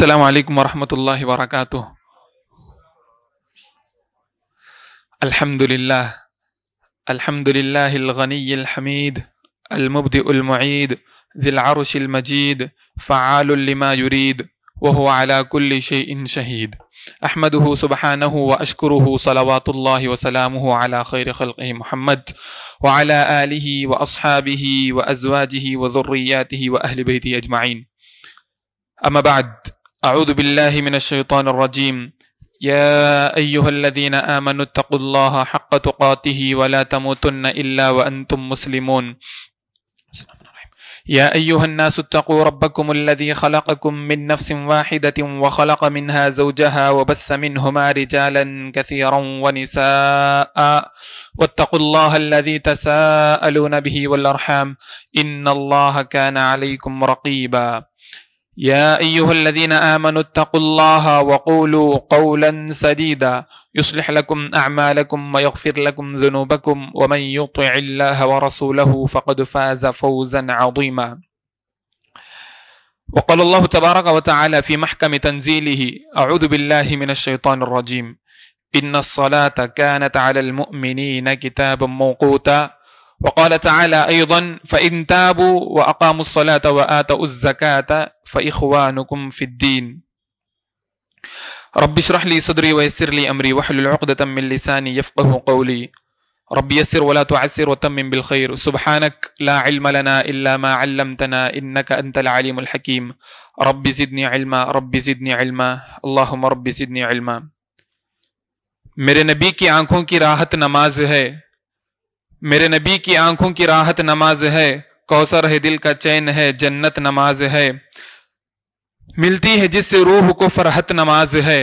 السلام علیکم ورحمۃ اللہ وبرکاتہ۔ الحمد للہ الغنی الحمید المبدئ المعید ذی العرش المجید فعال لما یرید وهو على كل شيء شہید۔ احمده سبحانه واشکره صلوات اللہ وسلامه على خیر خلقه محمد وعلى آلہ واصحابہ وازواجہ وذریاتہ واہل بیتہ اجمعین۔ اما بعد، اعوذ باللہ من الشیطان الرجیم۔ یا ایہا الذین آمنوا اتقوا اللہ حق تقاتہ ولا تموتن الا وانتم مسلمون۔ یا ایہا الناس اتقوا ربکم الذی خلقکم من نفس واحدۃ وخلق منها زوجها وبث منہما رجالا کثیرا ونساء واتقوا اللہ الذی تساءلون به والارحام ان اللہ کان علیکم رقیبا۔ یا ایہا الذین آمنوا اتقوا اللہ وقولوا قولا سدیدا یصلح لکم اعمالکم ویغفر لکم ذنوبکم ومن یطع اللہ ورسولہ فقد فاز فوزا عظیما۔ وقال اللہ تبارک وتعالی فی محکم تنزیلہ اعوذ باللہ من الشیطان الرجیم ان الصلاة كانت على المؤمنین کتابا موقوتا۔ وقال تعالى أيضا فإن تابوا وأقاموا الصلاة وآتوا الزكاة فإخوانكم في الدين۔ رب اشرح لي صدري ويسر لي أمري واحلل عقدة من لساني يفقه قولي۔ رب يسر ولا تعسر وتمم بالخير، سبحانك لا علم لنا إلا ما علمتنا إنك أنت العليم الحكيم۔ رب زدني علما رب زدني علما اللهم رب زدني علما۔ میرے نبی کی آنکھوں کی راحت نماز ہے، میرے نبی کی آنکھوں کی راحت نماز ہے، کوثر ہے دل کا چین ہے جنت نماز ہے، ملتی ہے جس سے روح کو فرحت نماز ہے،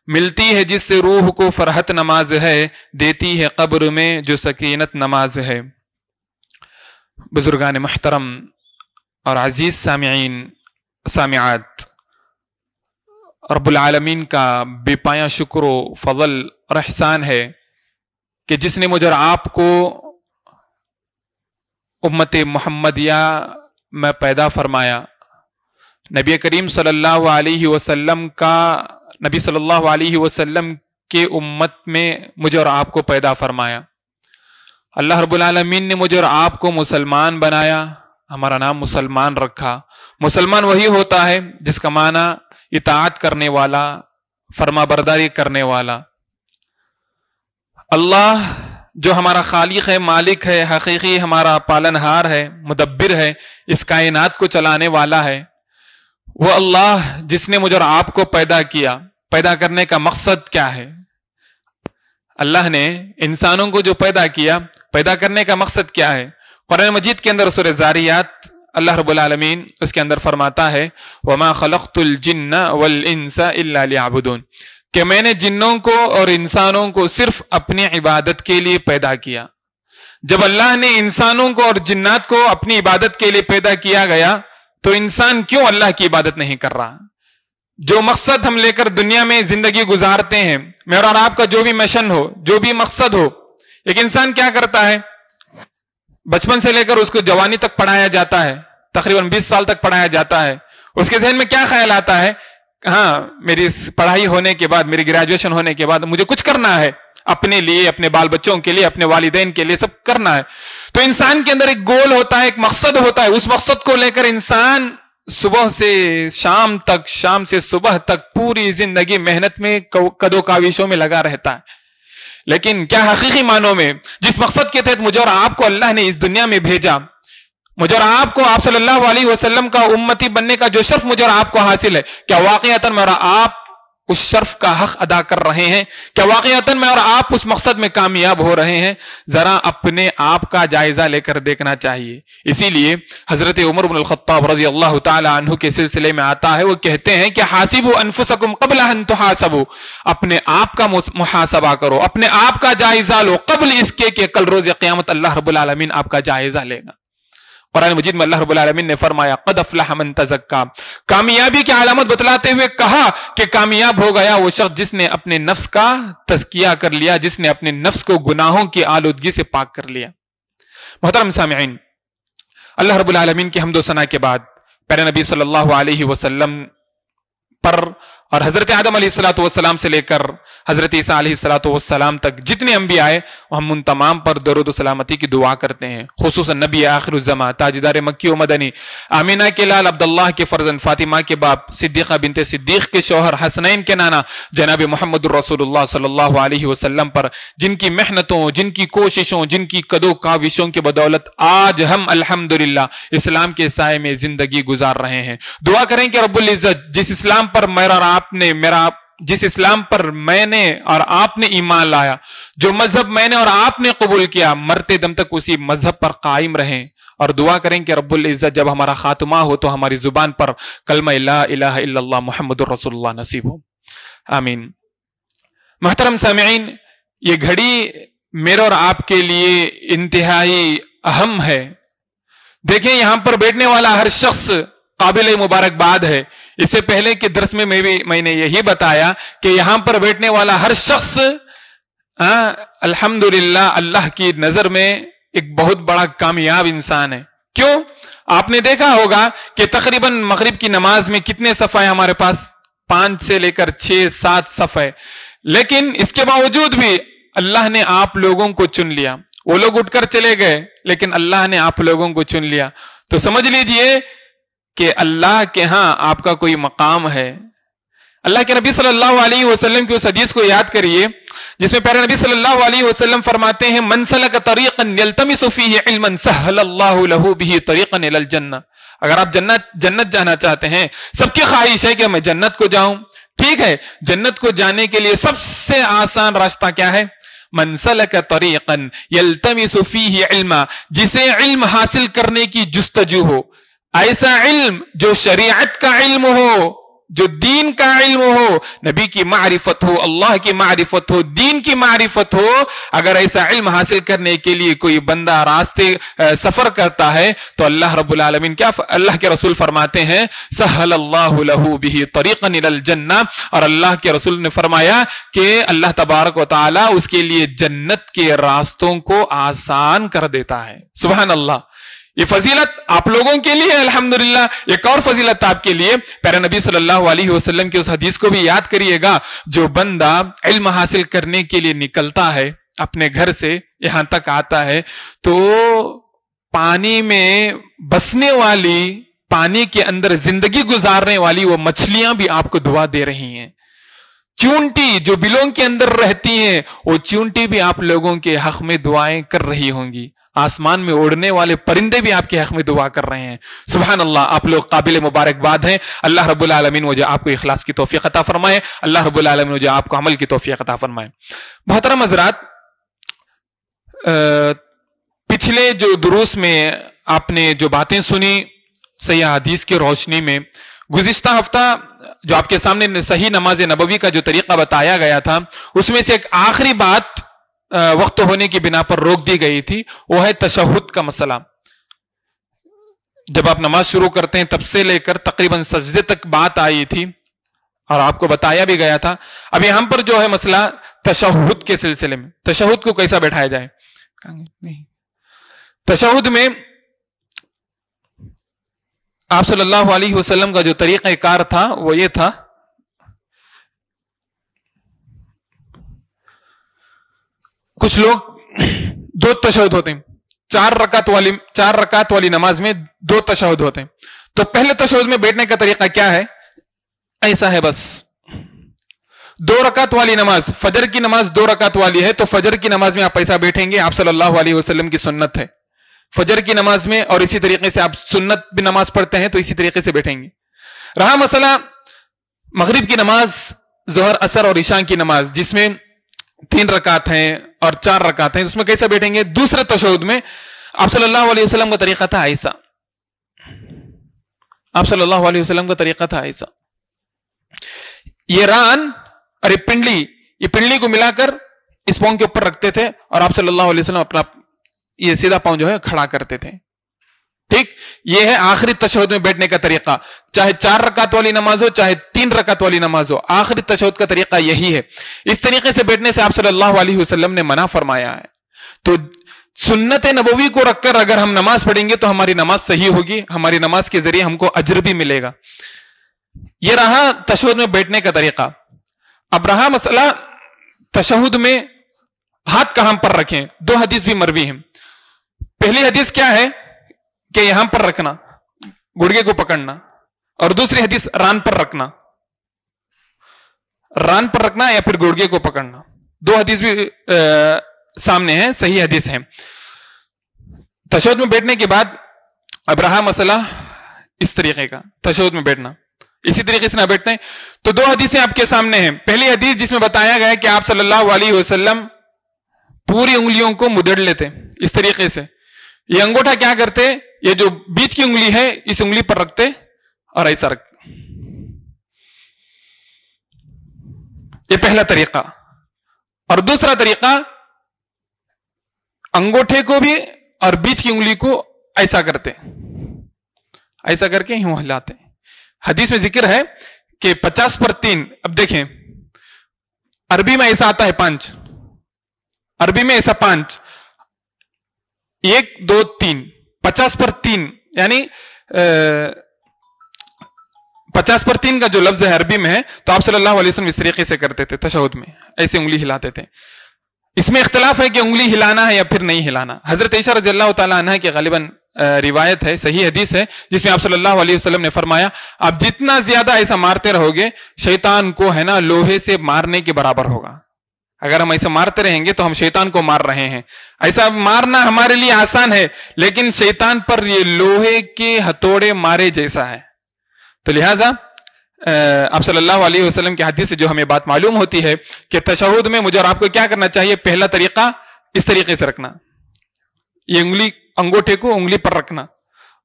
ملتی ہے جس سے روح کو فرحت نماز ہے، دیتی ہے قبر میں جو سکینت نماز ہے۔ بزرگان محترم اور عزیز سامعین سامعات، رب العالمین کا بے پایہ شکر و فضل اور احسان ہے کہ جس نے مجھ اور آپ کو امت محمدیہ میں پیدا فرمایا، نبی کریم صلی اللہ علیہ وسلم کے امت میں مجھ اور آپ کو پیدا فرمایا۔ اللہ رب العالمین نے مجھ اور آپ کو مسلمان بنایا، ہمارا نام مسلمان رکھا۔ مسلمان وہی ہوتا ہے جس کا معنی اطاعت کرنے والا، فرما برداری کرنے والا۔ اللہ جو ہمارا خالق ہے، مالک ہے، حقیقی ہمارا پالنہار ہے، مدبر ہے، اس کائنات کو چلانے والا ہے، وہ اللہ جس نے مجھ اور آپ کو پیدا کیا۔ پیدا کرنے کا مقصد کیا ہے؟ اللہ نے انسانوں کو جو پیدا کیا، پیدا کرنے کا مقصد کیا ہے؟ قرآن مجید کے اندر سورہ ذاریات اللہ رب العالمین اس کے اندر فرماتا ہے وَمَا خَلَقْتُ الْجِنَّ وَالْإِنسَ إِلَّا لِيَعْبُدُونَ، کہ میں نے جنوں کو اور انسانوں کو صرف اپنی عبادت کے لیے پیدا کیا۔ جب اللہ نے انسانوں کو اور جنات کو اپنی عبادت کے لیے پیدا کیا گیا تو انسان کیوں اللہ کی عبادت نہیں کر رہا؟ جو مقصد ہم لے کر دنیا میں زندگی گزارتے ہیں، میرا اور آپ کا جو بھی مشن ہو، جو بھی مقصد ہو، ایک انسان کیا کرتا ہے؟ بچپن سے لے کر اس کو جوانی تک پڑھایا جاتا ہے، تقریباً 20 سال تک پڑھایا جاتا ہے۔ اس کے ذہن میں کیا خیال آتا ہے؟ ہاں، میری پڑھائی ہونے کے بعد، میری گریجویشن ہونے کے بعد مجھے کچھ کرنا ہے، اپنے لیے، اپنے بال بچوں کے لیے، اپنے والدین کے لیے، سب کرنا ہے۔ تو انسان کے اندر ایک گول ہوتا ہے، ایک مقصد ہوتا ہے، اس مقصد کو لے کر انسان صبح سے شام تک، شام سے صبح تک پوری زندگی محنت میں، کدو کاوشوں میں لگا رہتا ہے۔ لیکن کیا حقیقی معنوں میں جس مقصد کے تحت مجھے اور آپ کو اللہ نے اس دنیا میں بھیجا، مجھے اور آپ کو آپ صلی اللہ علیہ وسلم کا امتی بننے کا جو شرف مجھے اور آپ کو حاصل ہے، کیا واقعتاً میں اور آپ اس شرف کا حق ادا کر رہے ہیں؟ کیا واقعتاً میں اور آپ اس مقصد میں کامیاب ہو رہے ہیں؟ ذرا اپنے آپ کا جائزہ لے کر دیکھنا چاہیے۔ اسی لیے حضرت عمر بن الخطاب رضی اللہ تعالی عنہ کے سلسلے میں آتا ہے، وہ کہتے ہیں کہ حاسبوا انفسکم قبل ان تحاسبوا، اپنے آپ کا محاسبہ کرو، اپنے آپ کا جائزہ لو قبل اس کے کہ کل روز قیامت اللہ رب العالمین آپ کا جائزہ لے گا۔ قرآن مجید میں اللہ رب العالمین نے فرمایا قد افلح من تزکا، کامیابی کی علامت بتلاتے ہوئے کہا کہ کامیاب ہو گیا وہ شخص جس نے اپنے نفس کا تزکیہ کر لیا، جس نے اپنے نفس کو گناہوں کی آلودگی سے پاک کر لیا۔ محترم سامعین، اللہ رب العالمین کی حمد و ثنا کے بعد پیارے نبی صلی اللہ علیہ وسلم پر اور حضرت آدم علیہ الصلوۃ والسلام سے لے کر حضرت عیسیٰ علیہ الصلوۃ والسلام تک جتنے انبیاء آئے ہم ان تمام پر درود و سلامتی کی دعا کرتے ہیں، خصوصاً نبی آخر الزماں تاجدار مکی و مدنی، آمینہ کے لال عبداللہ کے فرزند، فاطمہ کے باپ، صدیقہ بنت صدیق کے شوہر، حسنین کے نانا جناب محمد الرسول اللہ صلی اللہ علیہ وسلم پر، جن کی محنتوں، جن کی کوششوں، جن کی کدو کاوشوں کے بدولت آج ہم الحمدللہ اسلام کے سائے میں زندگی گزار رہے ہیں۔ دعا کریں کہ رب العزت جس اسلام پر جس اسلام پر میں نے اور آپ نے ایمان لایا، جو مذہب میں نے اور آپ نے قبول کیا، مرتے دم تک اسی مذہب پر قائم رہیں، اور دعا کریں کہ رب العزت جب ہمارا خاتمہ ہو تو ہماری زبان پر کلمہ لا الہ الا اللہ محمد الرسول اللہ نصیب ہو، آمین۔ محترم سامعین، یہ گھڑی میرے اور آپ کے لیے انتہائی اہم ہے۔ دیکھیں یہاں پر بیٹھنے والا ہر شخص قابل مبارکباد ہے۔ اس سے پہلے کے درس میں میں نے یہی بتایا کہ یہاں پر بیٹھنے والا ہر شخص الحمدللہ اللہ کی نظر میں ایک بہت بڑا کامیاب انسان ہے۔ کیوں؟ آپ نے دیکھا ہوگا کہ تقریباً مغرب کی نماز میں کتنے صفحے ہمارے پاس؟ 5 سے لے کر 6-7 صفحے، لیکن اس کے باوجود بھی اللہ نے آپ لوگوں کو چن لیا۔ وہ لوگ اٹھ کر چلے گئے لیکن اللہ نے آپ لوگوں کو چن لیا، تو سمجھ لیجئے کہ اللہ کے ہاں آپ کا کوئی مقام ہے۔ اللہ کے نبی صلی اللہ علیہ وسلم کی اس حدیث کو یاد کریے جس میں پیارے نبی صلی اللہ علیہ وسلم فرماتے ہیں من سلک طریقا یلتمس فیہ علما سہل اللہ لہ بہ طریقا الی الجنہ۔ اگر آپ جنت جانا چاہتے ہیں، سب کی خواہش ہے کہ میں جنت کو جاؤں، ٹھیک ہے، جنت کو جانے کے لیے سب سے آسان راستہ کیا ہے؟ من سلک طریقا یلتمس فیہ علما، جسے علم حاصل کرنے کی جستجو ہو، ایسا علم جو شریعت کا علم ہو، جو دین کا علم ہو، نبی کی معرفت ہو، اللہ کی معرفت ہو، دین کی معرفت ہو۔ اگر ایسا علم حاصل کرنے کے لیے کوئی بندہ راستے سفر کرتا ہے تو اللہ رب العالمین اللہ کے رسول فرماتے ہیں سہل اللہ لہ بہ طریقا الی الجنہ، اور اللہ کے رسول نے فرمایا کہ اللہ تبارک و تعالی اس کے لیے جنت کے راستوں کو آسان کر دیتا ہے۔ سبحان اللہ۔ یہ فضیلت آپ لوگوں کے لیے الحمدللہ۔ ایک اور فضیلت آپ کے لیے، پیارے نبی صلی اللہ علیہ وسلم کی اس حدیث کو بھی یاد کریے گا، جو بندہ علم حاصل کرنے کے لیے نکلتا ہے، اپنے گھر سے یہاں تک آتا ہے، تو پانی میں بسنے والی، پانی کے اندر زندگی گزارنے والی وہ مچھلیاں بھی آپ کو دعا دے رہی ہیں۔ چونٹی جو بلوں کے اندر رہتی ہیں، وہ چونٹی بھی آپ لوگوں کے حق میں دعائیں کر رہی ہوں گی۔ آسمان میں اڑنے والے پرندے بھی آپ کے حق میں دعا کر رہے ہیں۔ سبحان اللہ، آپ لوگ قابل مبارکباد ہیں۔ اللہ رب العالمین مجھے آپ کو اخلاص کی توفیق عطا فرمائے، اللہ رب العالمین مجھے آپ کو عمل کی توفیق عطا فرمائے۔ محترم حضرات، پچھلے جو دروس میں آپ نے جو باتیں سنی صحیح حدیث کی روشنی میں، گزشتہ ہفتہ جو آپ کے سامنے صحیح نماز نبوی کا جو طریقہ بتایا گیا تھا، اس میں سے ایک آخری بات وقت ہونے کی بنا پر روک دی گئی تھی، وہ ہے تشہد کا مسئلہ۔ جب آپ نماز شروع کرتے ہیں تب سے لے کر تقریباً سجدے تک بات آئی تھی اور آپ کو بتایا بھی گیا تھا۔ اب یہاں پر جو ہے مسئلہ تشہد کے سلسلے میں، تشہد کو کیسا بیٹھایا جائے؟ تشہد میں آپ صلی اللہ علیہ وسلم کا جو طریقہ کار تھا وہ یہ تھا، کچھ لوگ 2 تشہد ہوتے ہیں، 4 رکعت والی نماز میں 2 تشہد ہوتے ہیں۔ تو پہلے تشہد میں بیٹھنے کا طریقہ کیا ہے؟ ایسا ہے، بس 2 رکعت والی نماز، فجر کی نماز 2 رکعت والی ہے، تو فجر کی نماز میں آپ ایسا بیٹھیں گے، آپ صلی اللہ علیہ وسلم کی سنت ہے فجر کی نماز میں، اور اسی طریقے سے آپ سنت بھی نماز پڑھتے ہیں تو اسی طریقے سے بیٹھیں گے۔ رہا مسئلہ مغرب کی نماز، ظہر، عصر اور عشاء کی نماز، جس میں 3 رکعت ہیں اور 4 رکعت ہیں، اس میں کیسے بیٹھیں گے؟ دوسرے تشہد میں آپ صلی اللہ علیہ وسلم کا طریقہ تھا ایسا، آپ صلی اللہ علیہ وسلم کا طریقہ تھا ایسا، یہ ران اور یہ پنڈلی کو ملا کر اس پاؤں کے اوپر رکھتے تھے، اور آپ صلی اللہ علیہ وسلم اپنا یہ سیدھا پاؤں جو ہے کھڑا کرتے تھے۔ ٹھیک، یہ ہے آخری تشہد میں بیٹھنے کا طریقہ، چاہے 4 رکعت والی نماز ہو چاہے 3 رکعت والی نماز ہو، آخری تشہد کا طریقہ یہی ہے۔ اس طریقے سے بیٹھنے سے آپ صلی اللہ علیہ وسلم نے منع فرمایا ہے۔ تو سنت نبوی کو رکھ کر اگر ہم نماز پڑھیں گے تو ہماری نماز صحیح ہوگی، ہماری نماز کے ذریعے ہم کو اجر بھی ملے گا۔ یہ رہا تشہد میں بیٹھنے کا طریقہ. اب رہا مسئلہ تشہد میں ہاتھ کہاں پر رکھیں. دو حدیث بھی مروی ہیں. پہلی حدیث کیا ہے کہ یہاں پر رکھنا, گڑگے کو پکڑنا, اور دوسری حدیث ران پر رکھنا, ران پر رکھنا یا پھر گڑگے کو پکڑنا. دو حدیث بھی سامنے ہیں, صحیح حدیث ہیں. تشہد میں بیٹھنے کے بعد اب رہا مسئلہ اس طریقے کا, تشہد میں بیٹھنا اسی طریقے سے نہ بیٹھتے ہیں. تو دو حدیثیں آپ کے سامنے ہیں. پہلی حدیث جس میں بتایا گیا ہے کہ آپ صلی اللہ علیہ وسلم پوری انگلیوں کو مدڑ لیتے اس طریقے سے. یہ انگوٹھا کیا کرتے, یہ جو بیچ کی انگلی ہے اس انگلی پر رکھتے اور ایسا رکھتے. یہ پہلا طریقہ. اور دوسرا طریقہ انگوٹھے کو بھی اور بیچ کی انگلی کو ایسا کرتے, ایسا کر کے یوں ہلاتے. حدیث میں ذکر ہے کہ 50/3. اب دیکھیں عربی میں ایسا آتا ہے 5, عربی میں ایسا 5, 1 2 3, 50/3 یعنی 50/3 کا جو لفظ ہے عربی میں ہے, تو آپ صلی اللہ علیہ وسلم اس طریقے سے کرتے تھے تشہد میں, ایسے انگلی ہلاتے تھے. اس میں اختلاف ہے کہ انگلی ہلانا ہے یا پھر نہیں ہلانا. حضرت عائشہ رضی اللہ تعالیٰ عنہ کی غالباً روایت ہے, صحیح حدیث ہے, جس میں آپ صلی اللہ علیہ وسلم نے فرمایا آپ جتنا زیادہ ایسا مارتے رہو گے شیطان کو ہے نا لوہے سے مارنے کے برابر ہوگا. اگر ہم ایسا مارتے رہیں گے تو ہم شیطان کو مار رہے ہیں. ایسا مارنا ہمارے لیے آسان ہے, لیکن شیطان پر یہ لوہے کے ہتھوڑے مارے جیسا ہے. تو لہٰذا آپ صلی اللہ علیہ وسلم کی حدیث سے جو ہمیں بات معلوم ہوتی ہے کہ تشہد میں مجھے اور آپ کو کیا کرنا چاہیے. پہلا طریقہ اس طریقے سے رکھنا, یہ انگلی انگوٹھے کو انگلی پر رکھنا,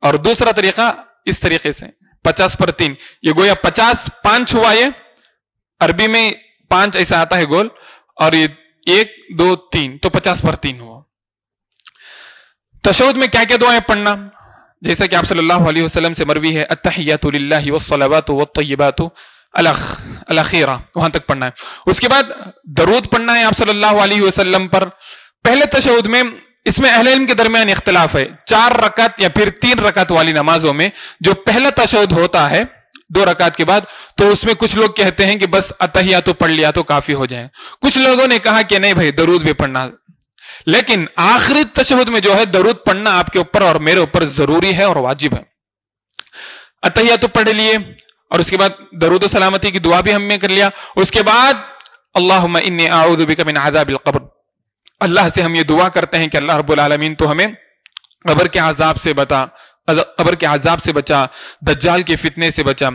اور دوسرا طریقہ اس طریقے سے 50/3. یہ گویا 50 ہوا, یہ عربی میں 5 ایسا آتا ہے گول, اور یہ 1 2 3 تو 50/3 ہوا. تشہد میں کیا کیا دعائیں پڑھنا, جیسا کہ آپ صلی اللہ علیہ وسلم سے مروی ہے التحیات للہ والصلوات والطیبات الاخیرہ, وہاں تک پڑھنا ہے. اس کے بعد درود پڑھنا ہے آپ صلی اللہ علیہ وسلم پر. پہلے تشہد میں اس میں اہل علم کے درمیان اختلاف ہے. 4 رکعت یا پھر 3 رکعت والی نمازوں میں جو پہلا تشہد ہوتا ہے 2 رکعت کے بعد, تو اس میں کچھ لوگ کہتے ہیں کہ بس التحیات پڑھ لیا تو کافی ہو جائے. کچھ لوگوں نے کہا کہ نہیں بھائی درود بھی پڑھنا, لیکن آخری تشہد میں جو ہے درود پڑھنا آپ کے اوپر اور میرے اوپر ضروری ہے اور واجب ہے. التحیات پڑھ لیے, اور اس کے بعد درود و سلامتی کی دعا بھی ہم نے کر لیا. اس کے بعد اللہم انی اعوذ بک من عذاب القبر, اللہ سے ہم یہ دعا کرتے ہیں کہ اللہ رب العالمین تو ہمیں قبر کے عذاب سے بچا, دجال کے فتنے سے بچا.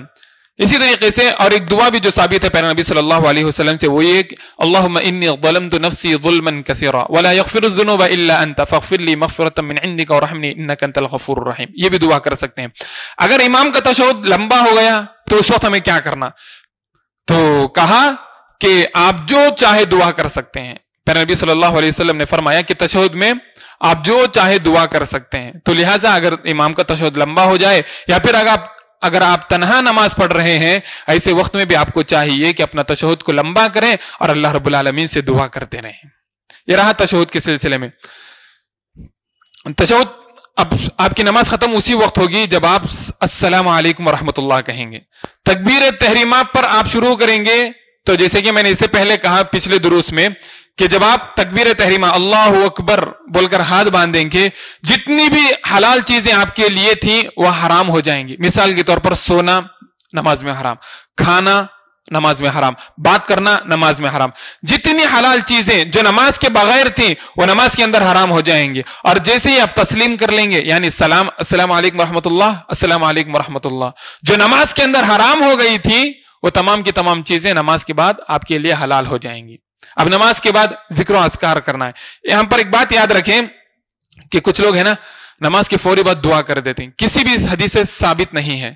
اسی طریقے سے اور ایک دعا بھی جو ثابت ہے پیارے نبی صلی اللہ علیہ وسلم سے, وہ یہ کہ اللہم انی ظلمت نفسی ظلما کثیرا ولا یغفر الذنوب الا انت فاغفر لی مغفرۃ من عندک وارحمنی انک انت الغفور الرحیم. یہ بھی دعا کر سکتے ہیں. اگر امام کا تشہد لمبا ہو گیا تو اس وقت ہمیں کیا کرنا, تو کہا کہ آپ جو چاہے دعا کر سکتے ہیں. پیارے نبی صلی اللہ علیہ وسلم نے فرمایا کہ تشہد میں آپ جو چاہے دعا کر سکتے ہیں. تو لہٰذا اگر امام کا تشہد لمبا ہو جائے یا پھر اگر آپ تنہا نماز پڑھ رہے ہیں, ایسے وقت میں بھی آپ کو چاہیے کہ اپنا تشہد کو لمبا کریں اور اللہ رب العالمین سے دعا کرتے رہیں. یہ رہا تشہد کے سلسلے میں. تشہد اب آپ کی نماز ختم اسی وقت ہوگی جب آپ السلام علیکم ورحمۃ اللہ کہیں گے. تکبیر تحریمہ پر آپ شروع کریں گے, تو جیسے کہ میں نے اس سے پہلے کہا پچھلے دروس میں کہ جب آپ تکبیر تحریمہ اللہ اکبر بول کر ہاتھ باندھیں گے, جتنی بھی حلال چیزیں آپ کے لیے تھیں وہ حرام ہو جائیں گی. مثال کے طور پر سونا نماز میں حرام, کھانا نماز میں حرام, بات کرنا نماز میں حرام. جتنی حلال چیزیں جو نماز کے بغیر تھیں وہ نماز کے اندر حرام ہو جائیں گے. اور جیسے ہی آپ تسلیم کر لیں گے, یعنی السلام علیکم ورحمۃ اللہ, السلام علیکم ورحمۃ اللہ, جو نماز کے اندر حرام ہو گئی تھی وہ تمام کی تمام چیزیں نماز کے بعد آپ کے لیے حلال ہو جائیں گی. اب نماز کے بعد ذکر و اذکار کرنا ہے. یہاں پر ایک بات یاد رکھیں کہ کچھ لوگ ہیں نا نماز کے فوری بعد دعا کر دیتے ہیں. کسی بھی حدیث سے ثابت نہیں ہے,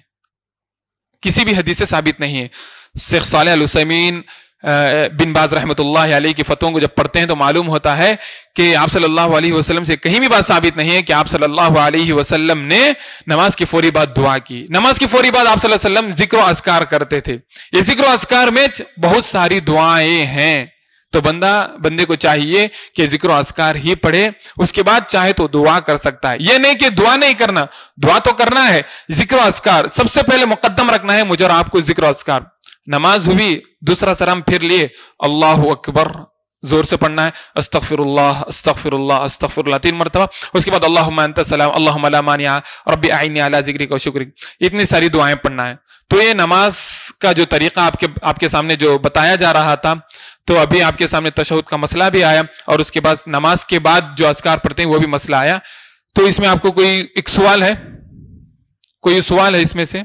کسی بھی حدیث سے ثابت نہیں ہے. شیخ صالح العثیمین بن باز رحمۃ اللہ علیہ کی فتووں کو جب پڑھتے ہیں تو معلوم ہوتا ہے کہ آپ صلی اللہ علیہ وسلم سے کہیں بھی بات ثابت نہیں ہے کہ آپ صلی اللہ علیہ وسلم نے نماز کی فوری بعد دعا کی. نماز کی فوری بعد آپ صلی اللہ علیہ وسلم ذکر و اذکار کرتے تھے. یہ ذکر و اذکار میں بہت ساری دعائیں ہیں تو بندے کو چاہیے کہ ذکر و اذکار ہی پڑھے، اس کے بعد چاہے تو دعا کر سکتا ہے. یہ نہیں کہ دعا نہیں کرنا، دعا تو کرنا ہے، ذکر و اذکار سب سے پہلے مقدم رکھنا ہے مجھے اور آپ کو. ذکر و اذکار، نماز ہوئی، دوسرا سلام پھر لیے، اللہ اکبر زور سے پڑھنا ہے، استغفر اللہ استغفر اللہ استغفر اللہ 3 مرتبہ. اس کے بعد اللہم انت السلام اللہم لا مانع رب اعنی علی ذکرک و شکرک، اتنی ساری دعائیں پڑھنا ہے. تو یہ نماز کا جو طریقہ آپ کے سامنے جو بتایا جا رہا تھا، تو ابھی آپ کے سامنے تشہد کا مسئلہ بھی آیا، اور اس کے بعد نماز کے بعد جو اذکار پڑھتے ہیں وہ بھی مسئلہ آیا. تو اس میں آپ کو ایک سوال ہے، کوئی سوال ہے اس میں سے؟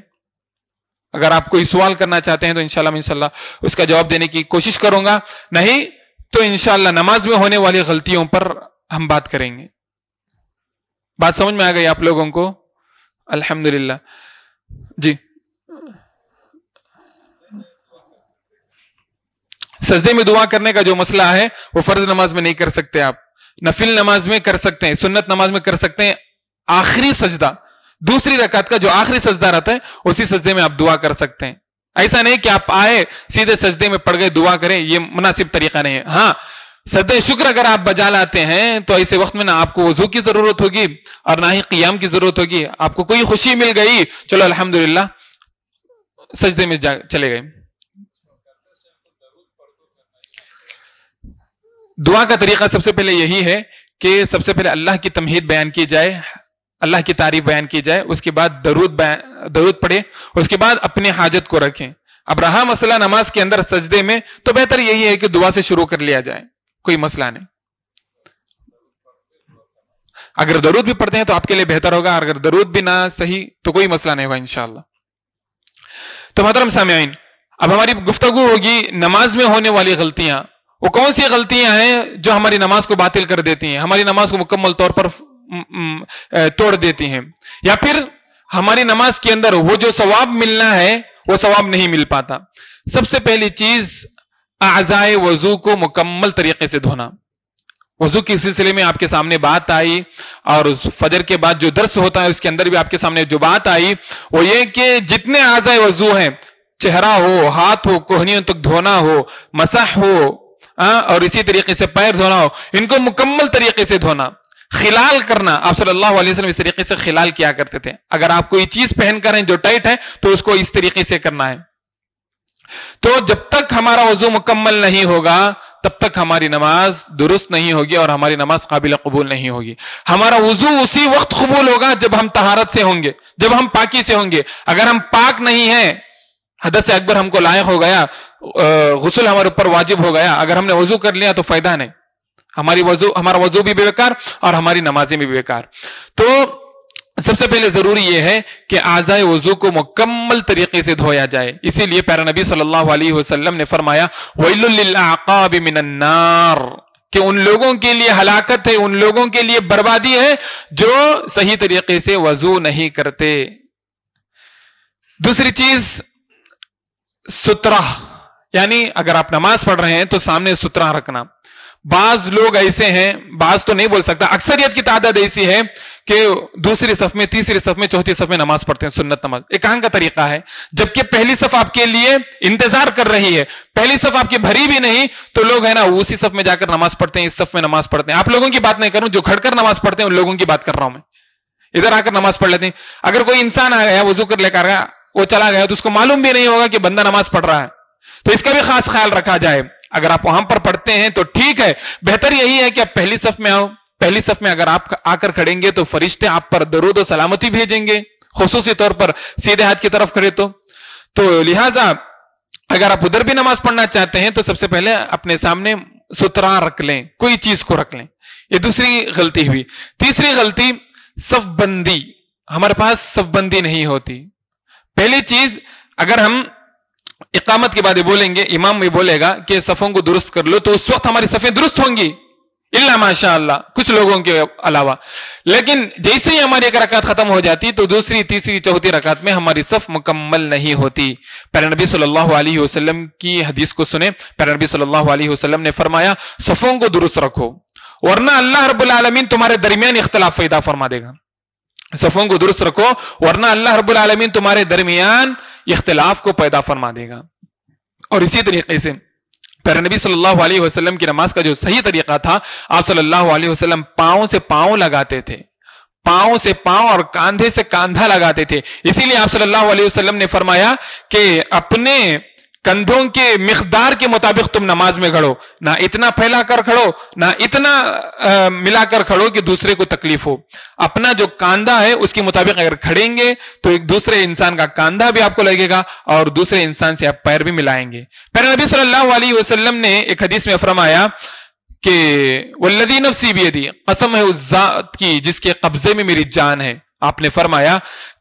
اگر آپ کوئی سوال کرنا چاہتے ہیں تو انشاءاللہ اس کا جواب دینے کی کوشش کروں گا، نہیں تو انشاءاللہ نماز میں ہونے والی غلطیوں پر ہم بات کریں گے. بات سمجھ میں آ گئی آپ لوگوں کو؟ الحمدللہ. جی، سجدے میں دعا کرنے کا جو مسئلہ ہے وہ فرض نماز میں نہیں کر سکتے آپ، نفل نماز میں کر سکتے ہیں، سنت نماز میں کر سکتے ہیں. آخری سجدہ، دوسری رکعت کا جو آخری سجدہ رہتا ہے اسی سجدے میں آپ دعا کر سکتے ہیں. ایسا نہیں کہ آپ آئے سیدھے سجدے میں پڑ گئے دعا کریں، یہ مناسب طریقہ نہیں ہے. ہاں، سجدہ شکر اگر آپ بجا لاتے ہیں تو ایسے وقت میں نہ آپ کو وضو کی ضرورت ہوگی اور نہ ہی قیام کی ضرورت ہوگی. آپ کو کوئی خوشی مل گئی، چلو الحمدللہ سجدے میں چلے گئے. دعا کا طریقہ سب سے پہلے یہی ہے کہ سب سے پہلے اللہ کی تمہید بیان کی جائے، اللہ کی تعریف بیان کی جائے، اس کے بعد درود پڑھے، اس کے بعد اپنے حاجت کو رکھیں. اب رہا مسئلہ نماز کے اندر سجدے میں، تو بہتر یہی ہے کہ دعا سے شروع کر لیا جائے، کوئی مسئلہ نہیں. اگر درود بھی پڑھتے ہیں تو آپ کے لیے بہتر ہوگا، اگر درود بھی نہ صحیح تو کوئی مسئلہ نہیں ہوگا انشاءاللہ. تو محترم سامعین، اب ہماری گفتگو ہوگی نماز میں ہونے والی غلطیاں. وہ کون سی غلطیاں ہیں جو ہماری نماز کو باطل کر دیتی ہیں، ہماری نماز کو مکمل طور پر توڑ دیتی ہیں، یا پھر ہماری نماز کے اندر وہ جو ثواب ملنا ہے وہ ثواب نہیں مل پاتا. سب سے پہلی چیز اعضائے وضو کو مکمل طریقے سے دھونا. وضو کے سلسلے میں آپ کے سامنے بات آئی، اور اس فجر کے بعد جو درس ہوتا ہے اس کے اندر بھی آپ کے سامنے جو بات آئی وہ یہ کہ جتنے اعضائے وضو ہیں، چہرہ ہو، ہاتھ ہو، کوہنیوں تک دھونا ہو، مسح ہو، اور اسی طریقے سے پیر دھونا ہو، ان کو مکمل طریقے سے دھونا. خلال کرنا، آپ صلی اللہ علیہ وسلم اس طریقے سے خلال کیا کرتے تھے. اگر آپ کوئی چیز پہن کر ہیں جو ٹائٹ ہے تو اس کو اس طریقے سے کرنا ہے. تو جب تک ہمارا وضو مکمل نہیں ہوگا تب تک ہماری نماز درست نہیں ہوگی اور ہماری نماز قابل قبول نہیں ہوگی. ہمارا وضو اسی وقت قبول ہوگا جب ہم طہارت سے ہوں گے، جب ہم پاکی سے ہوں گے. اگر ہم پاک نہیں ہیں، حدث اکبر ہم کو لاحق ہو گیا، غسل ہمارے اوپر واجب ہو گیا، اگر ہم نے وضو کر لیا تو فائدہ نہیں، ہمارا وضو بھی بیکار اور ہماری نمازیں بھی بیکار. تو سب سے پہلے ضروری یہ ہے کہ اعضائے وضو کو مکمل طریقے سے دھویا جائے. اسی لیے پیارے نبی صلی اللہ علیہ وسلم نے فرمایا وَيْلٌ لِلْأَعْقَابِ مِنَ النَّارِ، کہ ان لوگوں کے لیے ہلاکت ہے، ان لوگوں کے لیے بربادی ہے جو صحیح طریقے سے وضو نہیں کرتے. دوسری چیز سترہ، یعنی اگر آپ نماز پڑھ رہے ہیں تو سامنے سترہ رکھنا. بعض لوگ ایسے ہیں، بعض تو نہیں بول سکتا، اکثریت کی تعداد ایسی ہے کہ دوسری صف میں، تیسری صف میں، چوتھی صف میں نماز پڑھتے ہیں، سنت نماز. ایک کہاں کا طریقہ ہے، جبکہ پہلی صف آپ کے لیے انتظار کر رہی ہے، پہلی صف آپ کی بھری بھی نہیں تو لوگ ہے نا اسی صف میں جا کر نماز پڑھتے ہیں، اس صف میں نماز پڑھتے ہیں. آپ لوگوں کی بات نہیں کروں، جو کھڑ کر نماز پڑھتے ہیں ان لوگوں کی بات کر رہا ہوں میں. ادھر آ کر نماز پڑھ لیتے ہیں. اگر کوئی انسان آ گیا وضو کر لے کر گیا، وہ چلا گیا تو اس کو معلوم بھی نہیں ہوگا کہ بندہ نماز پڑھ رہا ہے. تو اس کا بھی خاص خیال رکھا جائے. اگر آپ وہاں پر پڑھتے ہیں تو ٹھیک ہے، بہتر یہی ہے کہ آپ پہلی صف میں آؤ. پہلی صف میں اگر آپ آ کر کھڑیں گے تو فرشتے آپ پر درود و سلامتی بھیجیں گے، خصوصی طور پر سیدھے ہاتھ کی طرف کھڑے تو لہٰذا اگر آپ ادھر بھی نماز پڑھنا چاہتے ہیں تو سب سے پہلے اپنے سامنے سترا رکھ لیں، کوئی چیز کو رکھ لیں. یہ دوسری غلطی ہوئی. تیسری غلطی صف بندی. ہمارے پاس صف بندی نہیں ہوتی. پہلی چیز، اگر ہم اقامت کے بعد بولیں گے، امام بھی بولے گا کہ صفوں کو درست کر لو، تو اس وقت ہماری صفیں درست ہوں گی، الا ماشاء اللہ، کچھ لوگوں کے علاوہ. لیکن جیسے ہی ہماری ایک رکعت ختم ہو جاتی تو دوسری، تیسری، چوتھی رکعت میں ہماری صف مکمل نہیں ہوتی. پیارے نبی صلی اللہ علیہ وسلم کی حدیث کو سنیں. پیارے نبی صلی اللہ علیہ وسلم نے فرمایا صفوں کو درست رکھو ورنہ اللہ رب العالمین تمہارے درمیان اختلاف پیدا فرما دے گا. صفوں کو درست رکھو ورنہ اللہ رب العالمین تمہارے درمیان اختلاف کو پیدا فرما دے گا. اور اسی طریقے سے پیارے نبی صلی اللہ علیہ وسلم کی نماز کا جو صحیح طریقہ تھا، آپ صلی اللہ علیہ وسلم پاؤں سے پاؤں لگاتے تھے، پاؤں سے پاؤں اور کاندھے سے کاندھا لگاتے تھے. اسی لیے آپ صلی اللہ علیہ وسلم نے فرمایا کہ اپنے کندھوں کے مقدار کے مطابق تم نماز میں کھڑو، نہ اتنا پھیلا کر کھڑو نہ اتنا ملا کر کھڑو کہ دوسرے کو تکلیف ہو. اپنا جو کاندھا ہے اس کے مطابق اگر کھڑیں گے تو ایک دوسرے انسان کا کاندھا بھی آپ کو لگے گا اور دوسرے انسان سے آپ پیر بھی ملائیں گے. پھر نبی صلی اللہ علیہ وسلم نے ایک حدیث میں فرمایا کہ والذی نفسی بیدی، قسم ہے اس ذات کی جس کے قبضے میں میری جان ہے. آپ نے فرمایا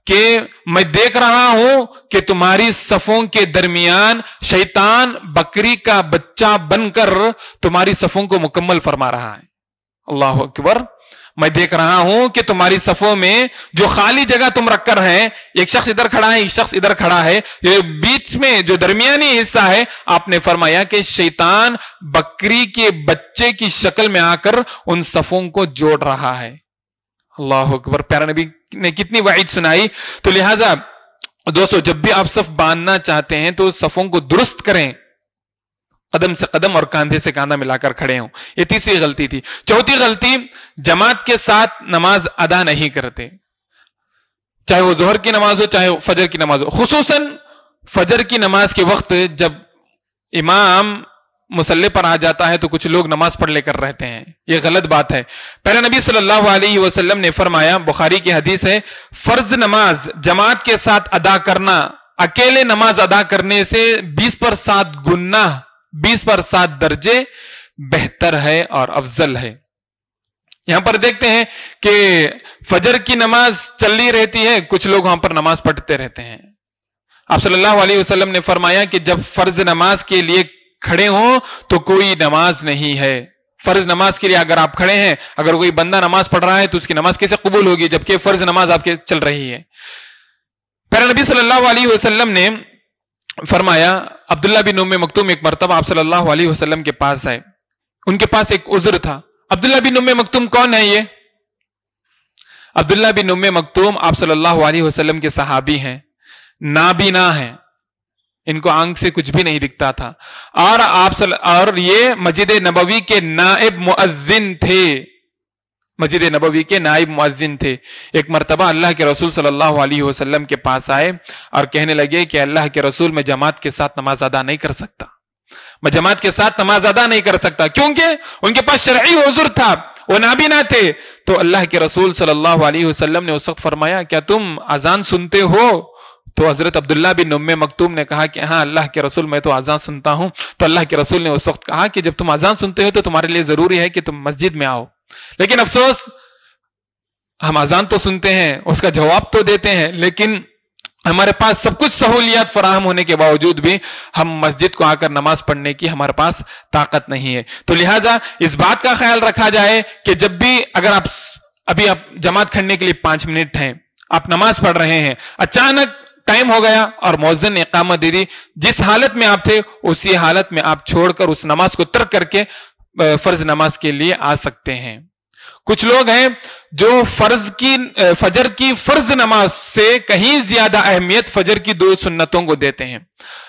کہ میں دیکھ رہا ہوں کہ تمہاری صفوں کے درمیان شیطان بکری کا بچہ بن کر تمہاری صفوں کو مکمل فرما رہا ہے. اللہ اکبر. میں دیکھ رہا ہوں کہ تمہاری صفوں میں جو خالی جگہ تم رکھ کر ہیں، ایک شخص ادھر کھڑا ہے ایک شخص ادھر کھڑا ہے، یہ بیچ میں جو درمیانی حصہ ہے، آپ نے فرمایا کہ شیطان بکری کے بچے کی شکل میں آ کر ان صفوں کو جوڑ رہا ہے. اللہ اکبر. پیارا نبی نے کتنی وعید سنائی. تو لہٰذا دوستو، جب بھی آپ صف باندھنا چاہتے ہیں تو صفوں کو درست کریں، قدم سے قدم اور کاندھے سے کاندھا ملا کر کھڑے ہوں. یہ تیسری غلطی تھی. چوتھی غلطی، جماعت کے ساتھ نماز ادا نہیں کرتے، چاہے وہ ظہر کی نماز ہو چاہے فجر کی نماز ہو. خصوصاً فجر کی نماز کے وقت جب امام مصلی پر آ جاتا ہے تو کچھ لوگ نماز پڑھ لے کر رہتے ہیں. یہ غلط بات ہے. پہلے نبی صلی اللہ علیہ وسلم نے فرمایا، بخاری کی حدیث ہے، فرض نماز جماعت کے ساتھ ادا کرنا اکیلے نماز ادا کرنے سے 20% گنا 20% درجے بہتر ہے اور افضل ہے. یہاں پر دیکھتے ہیں کہ فجر کی نماز چل رہی رہتی ہے، کچھ لوگ وہاں پر نماز پڑھتے رہتے ہیں. آپ صلی اللہ علیہ وسلم نے فرمایا کہ جب فرض نماز کے لیے کھڑے ہوں تو کوئی نماز نہیں ہے. فرض نماز کے لیے اگر آپ کھڑے ہیں، اگر کوئی بندہ نماز پڑھ رہا ہے تو اس کی نماز کیسے قبول ہوگی جبکہ فرض نماز آپ کے چل رہی ہے. پھر نبی صلی اللہ علیہ وسلم نے فرمایا، عبداللہ بن ام مکتوم ایک مرتبہ آپ صلی اللہ علیہ وسلم کے پاس آئے. ان کے پاس ایک عذر تھا. عبداللہ بن ام مکتوم کون ہے؟ یہ عبداللہ بن ام مکتوم آپ صلی اللہ علیہ وسلم کے صحابی ہیں، نابینا ہیں، ان کو آنکھ سے کچھ بھی نہیں دکھتا تھا، اور یہ مسجد نبوی کے نائب مؤذن تھے. مسجد نبوی کے نائب مؤذن تھے. ایک مرتبہ اللہ کے رسول صلی اللہ علیہ وسلم کے پاس آئے اور کہنے لگے کہ اللہ کے رسول، میں جماعت کے ساتھ نماز ادا نہیں کر سکتا، میں جماعت کے ساتھ نماز ادا نہیں کر سکتا، کیونکہ ان کے پاس شرعی عذر تھا، وہ نابینا تھے. تو اللہ کے رسول صلی اللہ علیہ وسلم نے اس وقت فرمایا، کیا تم اذان سنتے ہو؟ تو حضرت عبداللہ بن ام مکتوم نے کہا کہ ہاں اللہ کے رسول، میں تو اذان سنتا ہوں. تو اللہ کے رسول نے اس وقت کہا کہ جب تم اذان سنتے ہو تو تمہارے لیے ضروری ہے کہ تم مسجد میں آؤ. لیکن افسوس، ہم اذان تو سنتے ہیں، اس کا جواب تو دیتے ہیں، لیکن ہمارے پاس سب کچھ سہولیات فراہم ہونے کے باوجود بھی ہم مسجد کو آ کر نماز پڑھنے کی ہمارے پاس طاقت نہیں ہے. تو لہٰذا اس بات کا خیال رکھا جائے کہ جب بھی اگر آپ جماعت کھڑنے کے لیے 5 منٹ ہیں، آپ نماز پڑھ رہے ہیں، اچانک ٹائم ہو گیا اور مؤذن نے اقامت دے دی، جس حالت میں آپ تھے اسی حالت میں آپ چھوڑ کر اس نماز کو ترک کر کے فرض نماز کے لیے آ سکتے ہیں. کچھ لوگ ہیں جو فجر کی فرض نماز سے کہیں زیادہ اہمیت فجر کی 2 سنتوں کو دیتے ہیں.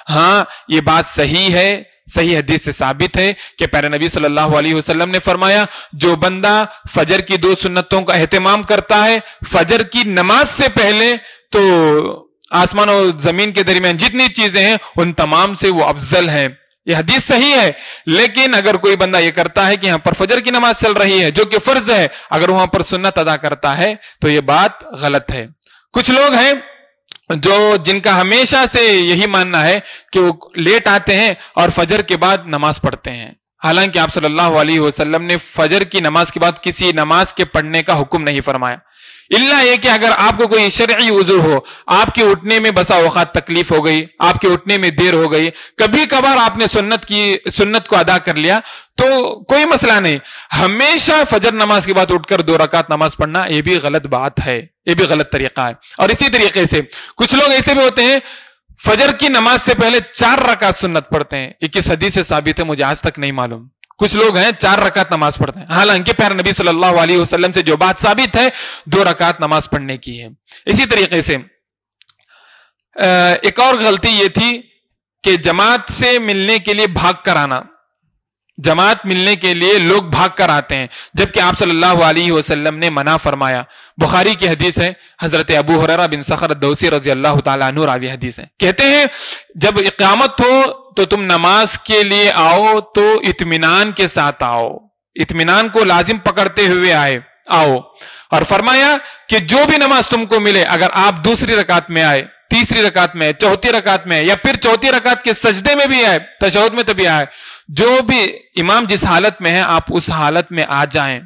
ہاں، یہ بات صحیح ہے، صحیح حدیث سے ثابت ہے کہ پیارے نبی صلی اللہ علیہ وسلم نے فرمایا، جو بندہ فجر کی 2 سنتوں کا اہتمام کرتا ہے فجر کی نماز سے پہلے، تو آسمان اور زمین کے درمیان جتنی چیزیں ہیں ان تمام سے وہ افضل ہیں. یہ حدیث صحیح ہے. لیکن اگر کوئی بندہ یہ کرتا ہے کہ یہاں پر فجر کی نماز چل رہی ہے جو کہ فرض ہے، اگر وہاں پر سنت ادا کرتا ہے تو یہ بات غلط ہے. کچھ لوگ ہیں جن کا ہمیشہ سے یہی ماننا ہے کہ وہ لیٹ آتے ہیں اور فجر کے بعد نماز پڑھتے ہیں، حالانکہ آپ صلی اللہ علیہ وسلم نے فجر کی نماز کے بعد کسی نماز کے پڑھنے کا حکم نہیں فرمایا، الا یہ کہ اگر آپ کو کوئی شرعی عذر ہو، آپ کے اٹھنے میں بسا اوقات تکلیف ہو گئی، آپ کے اٹھنے میں دیر ہو گئی، کبھی کبھار آپ نے سنت کو ادا کر لیا تو کوئی مسئلہ نہیں. ہمیشہ فجر نماز کے بعد اٹھ کر 2 رکعت نماز پڑھنا یہ بھی غلط بات ہے، یہ بھی غلط طریقہ ہے. اور اسی طریقے سے کچھ لوگ ایسے بھی ہوتے ہیں فجر کی نماز سے پہلے 4 رکعت سنت پڑھتے ہیں. یہ کس حدیث سے ثابت ہے مجھے آج تک نہیں معلوم. کچھ لوگ ہیں 4 رکعت نماز پڑھتے ہیں، حالانکہ پیارے نبی صلی اللہ علیہ وسلم سے جو بات ثابت ہے 2 رکعت نماز پڑھنے کی ہے. اسی طریقے سے ایک اور غلطی یہ تھی کہ جماعت سے ملنے کے لیے بھاگ کر آنا. جماعت ملنے کے لیے لوگ بھاگ کر آتے ہیں، جبکہ آپ صلی اللہ علیہ وسلم نے منع فرمایا۔ بخاری کی حدیث ہے، حضرت ابو ہریرہ بن صخر الدوسی رضی اللہ تعالیٰ عنہ راوی حدیث ہے، کہتے ہیں جب اقامت ہو تو تم نماز کے لیے آؤ تو اطمینان کے ساتھ آؤ، اطمینان کو لازم پکڑتے ہوئے آؤ، اور فرمایا کہ جو بھی نماز تم کو ملے، اگر آپ دوسری رکعت میں آئے، تیسری رکعت میں، چوتھی رکعت میں، یا پھر چوتھی رکعت کے سجدے میں بھی آئے، تشہد میں تبھی آئے، جو بھی امام جس حالت میں ہے آپ اس حالت میں آ جائیں،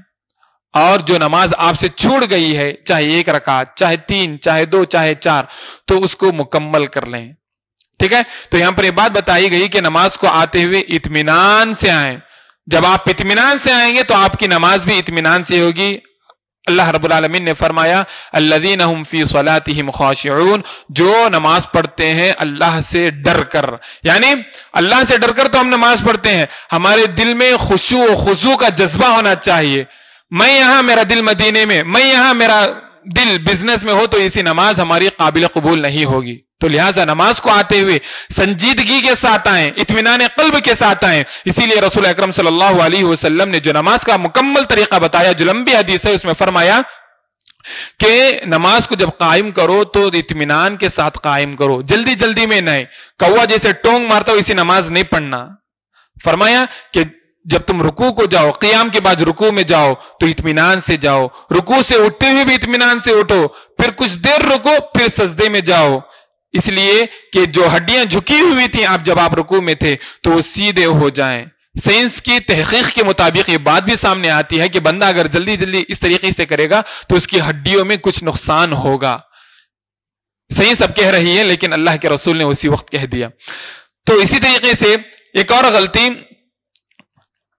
اور جو نماز آپ سے چھوٹ گئی ہے، چاہے ایک رکعت، چاہے 3، چاہے 2، چاہے 4، تو اس کو مکمل کر لیں۔ ٹھیک ہے، تو یہاں پر یہ بات بتائی گئی کہ نماز کو آتے ہوئے اطمینان سے آئیں۔ جب آپ اطمینان سے آئیں گے تو آپ کی نماز بھی اطمینان سے ہوگی۔ اللہ رب العالمین نے فرمایا الذین هم فی صلاتهم خاشعون، جو نماز پڑھتے ہیں اللہ سے ڈر کر، یعنی اللہ سے ڈر کر تو ہم نماز پڑھتے ہیں، ہمارے دل میں خشوع و خضوع کا جذبہ ہونا چاہیے۔ میں یہاں میرا دل مدینے میں، میں یہاں میرا دل بزنس میں ہو تو ایسی نماز ہماری قابل قبول نہیں ہوگی۔ تو لہٰذا نماز کو آتے ہوئے سنجیدگی کے ساتھ آئیں، اطمینان قلب کے ساتھ آئیں۔ اسی لیے رسول اکرم صلی اللہ علیہ وسلم نے جو نماز کا مکمل طریقہ بتایا، جو لمبی حدیث ہے، اس میں فرمایا کہ نماز کو جب قائم کرو تو اطمینان کے ساتھ قائم کرو، جلدی جلدی میں نہیں، کوا جیسے ٹونگ مارتا ہو اسی نماز نہیں پڑھنا۔ فرمایا کہ جب تم رکوع کو جاؤ، قیام کے بعد رکوع میں جاؤ تو اطمینان سے جاؤ، رکوع سے اٹھتے ہوئے بھی اطمینان سے اٹھو، پھر کچھ دیر رکو، پھر سجدے میں جاؤ، اس لیے کہ جو ہڈیاں جھکی ہوئی تھیں جب آپ رکوع میں تھے تو وہ سیدھے ہو جائیں۔ سائنس کی تحقیق کے مطابق یہ بات بھی سامنے آتی ہے کہ بندہ اگر جلدی جلدی اس طریقے سے کرے گا تو اس کی ہڈیوں میں کچھ نقصان ہوگا۔ سائنس اب کہہ رہی ہے لیکن اللہ کے رسول نے اسی وقت کہہ دیا۔ تو اسی طریقے سے ایک اور غلطی،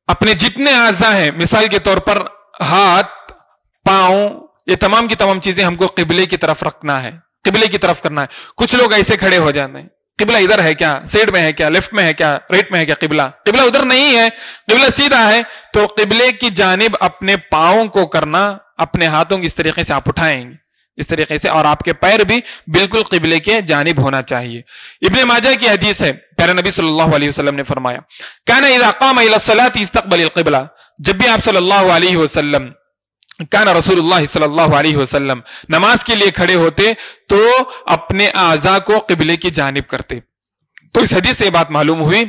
اپنے جتنے اعضاء ہیں، مثال کے طور پر ہاتھ، پاؤں، یہ تمام کی تمام چیزیں ہم کو قبلے کی طرف رکھنا ہے، قبلے کی طرف کرنا ہے۔ کچھ لوگ ایسے کھڑے ہو جاتے ہیں، قبلہ ادھر ہے کیا، سائیڈ میں ہے کیا، لیفٹ میں ہے کیا، رائٹ میں ہے کیا، قبلہ ادھر نہیں ہے، قبلہ سیدھا ہے۔ تو قبلے کی جانب اپنے پاؤں کو کرنا، اپنے ہاتھوں کی اس طریقے سے آپ اٹھائیں گے اس طریقے سے، اور آپ کے پیر بھی بالکل قبلے کے جانب ہونا چاہیے۔ ابن ماجہ کی حدیث ہے، پیارے نبی صلی اللہ علیہ وسلم نے فرمایا کان اذا قام الى الصلاة استقبل القبلہ، جب بھی آپ صلی اللہ علیہ وسلم، کان رسول اللہ صلی اللہ علیہ وسلم نماز کے لیے کھڑے ہوتے تو اپنے اعضاء کو قبلے کی جانب کرتے۔ تو اس حدیث سے یہ بات معلوم ہوئی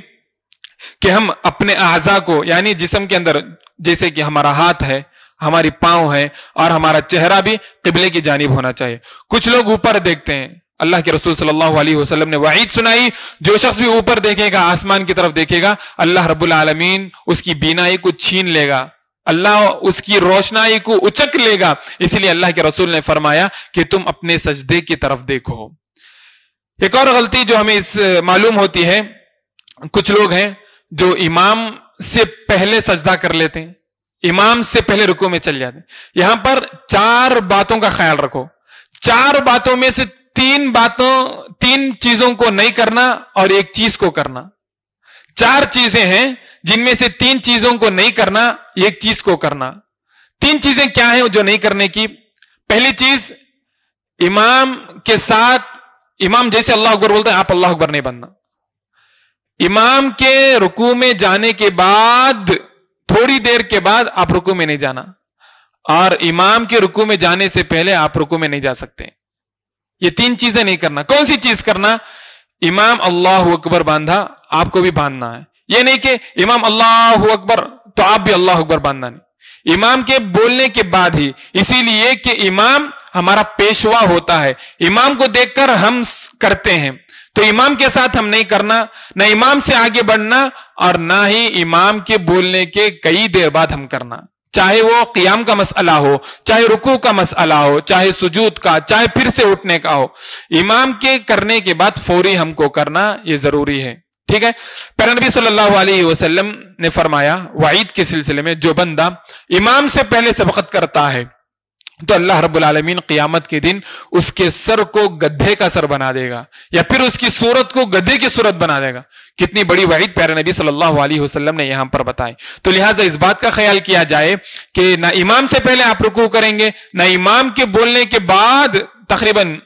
کہ ہم اپنے اعضاء کو، یعنی جسم کے اندر، جیسے کہ ہمارا ہاتھ ہے، ہماری پاؤں ہے، اور ہمارا چہرہ بھی قبلے کی جانب ہونا چاہیے۔ کچھ لوگ اوپر دیکھتے ہیں، اللہ کے رسول صلی اللہ علیہ وسلم نے وعید سنائی، جو شخص بھی اوپر دیکھے گا، آسمان کی طرف دیکھے گا، اللہ رب العالمین اس کی بینائی کو چھین لے گا، اللہ اس کی روشنائی کو اچک لے گا۔ اسی لیے اللہ کے رسول نے فرمایا کہ تم اپنے سجدے کی طرف دیکھو۔ ایک اور غلطی جو ہمیں اس معلوم ہوتی ہے، کچھ لوگ ہیں جو امام سے پہلے سجدہ کر لیتے ہیں، امام سے پہلے رکوع میں چل جاتے ہیں۔ یہاں پر 4 باتوں کا خیال رکھو، 4 باتوں میں سے 3 چیزوں کو نہیں کرنا اور ایک چیز کو کرنا۔ 4 چیزیں ہیں جن میں سے 3 چیزوں کو نہیں کرنا، ایک چیز کو کرنا۔ 3 چیزیں کیا ہیں جو نہیں کرنے کی؟ پہلی چیز، امام کے ساتھ، امام جیسے اللہ اکبر بولتا ہے آپ اللہ اکبر نہیں بننا۔ امام کے رکوع میں جانے کے بعد تھوڑی دیر کے بعد آپ رکوع میں نہیں جانا، اور امام کے رکوع میں جانے سے پہلے آپ رکوع میں نہیں جا سکتے۔ یہ 3 چیزیں نہیں کرنا۔ کون سی چیز کرنا؟ امام اللہ اکبر باندھا، آپ کو بھی باندھنا ہے۔ یہ نہیں کہ امام اللہ اکبر تو آپ بھی اللہ اکبر باندھنا نہیں، امام کے بولنے کے بعد ہی، اسی لیے کہ امام ہمارا پیشوا ہوتا ہے، امام کو دیکھ کر ہم کرتے ہیں، تو امام کے ساتھ ہم نہیں کرنا، نہ امام سے آگے بڑھنا، اور نہ ہی امام کے بولنے کے کئی دیر بعد ہم کرنا، چاہے وہ قیام کا مسئلہ ہو، چاہے رکوع کا مسئلہ ہو، چاہے سجود کا، چاہے پھر سے اٹھنے کا ہو، امام کے کرنے کے بعد فوری ہم کو کرنا یہ ضروری ہے۔ ٹھیک ہے، پیارے نبی صلی اللہ علیہ وسلم نے فرمایا وعید کے سلسلے میں، جو بندہ امام سے پہلے سبقت کرتا ہے تو اللہ رب العالمین قیامت کے دن اس کے سر کو گدھے کا سر بنا دے گا، یا پھر اس کی صورت کو گدھے کی صورت بنا دے گا۔ کتنی بڑی وعید پیارے نبی صلی اللہ علیہ وسلم نے یہاں پر بتائی۔ تو لہٰذا اس بات کا خیال کیا جائے کہ نہ امام سے پہلے آپ رکوع کریں گے، نہ امام کے بولنے کے بعد تقریباً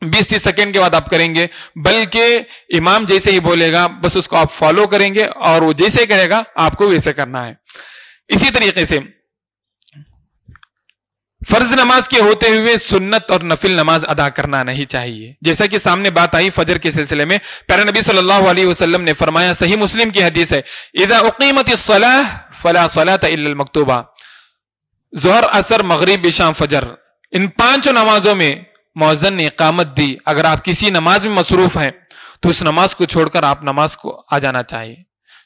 20-30 سیکنڈ کے بعد آپ کریں گے، بلکہ امام جیسے ہی بولے گا بس اس کو آپ فالو کریں گے، اور وہ جیسے کہے گا آپ کو ویسے کرنا ہے۔ اسی طریقے سے فرض نماز کے ہوتے ہوئے سنت اور نفل نماز ادا کرنا نہیں چاہیے، جیسا کہ سامنے بات آئی فجر کے سلسلے میں۔ پیارے نبی صلی اللہ علیہ وسلم نے فرمایا، صحیح مسلم کی حدیث ہے، اذا اقیمت الصلاة فلا صلاة الا المکتوبہ، ظہر، عصر، مغرب، عشاء، فجر، ان 5 نمازوں میں مؤذن نے اقامت دی، اگر آپ کسی نماز میں مصروف ہیں تو اس نماز کو چھوڑ کر آپ نماز کو آ جانا چاہیے،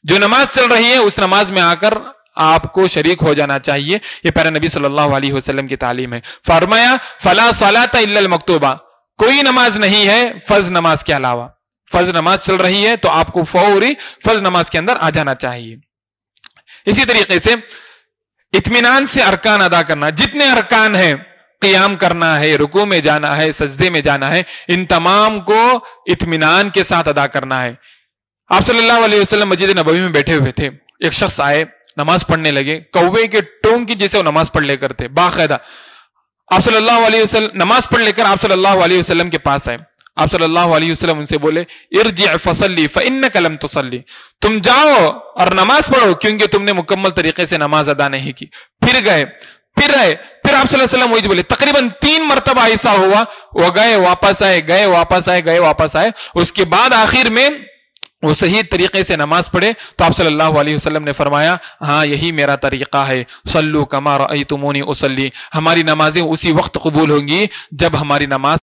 جو نماز چل رہی ہے اس نماز میں آ کر آپ کو شریک ہو جانا چاہیے۔ یہ پیارے نبی صلی اللہ علیہ وسلم کی تعلیم ہے۔ فرمایا فلا صلاۃ الا المکتوبہ، کوئی نماز نہیں ہے فرض نماز کے علاوہ، فرض نماز چل رہی ہے تو آپ کو فوری فرض نماز کے اندر آ جانا چاہیے۔ اسی طریقے سے اطمینان سے ارکان ادا کرنا، جتنے ارکان ہیں، قیام کرنا ہے، رکوع میں جانا ہے، سجدے میں جانا ہے، ان تمام کو اطمینان کے ساتھ ادا کرنا ہے۔ آپ صلی اللہ علیہ وسلم مسجد نبوی میں بیٹھے ہوئے تھے، ایک شخص آئے، نماز پڑھنے لگے، کوے کے ٹونگ کی جیسے وہ نماز پڑھ لے کرتے باقاعدہ۔ آپ صلی اللہ علیہ وسلم نماز پڑھ لے کر آپ صلی اللہ علیہ وسلم کے پاس آئے، آپ صلی اللہ علیہ وسلم ان سے بولے، ارجع فصلی فانک لم تصلی، تم جاؤ اور نماز پڑھو کیونکہ تم نے مکمل طریقے سے نماز ادا نہیں کی۔ پھر گئے، پھر رہے، پھر آپ صلی اللہ علیہ وسلم وہی بولے، تقریباً 3 مرتبہ ایسا ہوا، وہ گئے واپس آئے، گئے واپس آئے، گئے واپس آئے، اس کے بعد آخر میں وہ صحیح طریقے سے نماز پڑھے تو آپ صلی اللہ علیہ وسلم نے فرمایا، ہاں یہی میرا طریقہ ہے، صلو کما رأیتمونی اصلی، ہماری نمازیں اسی وقت قبول ہوں گی جب ہماری نماز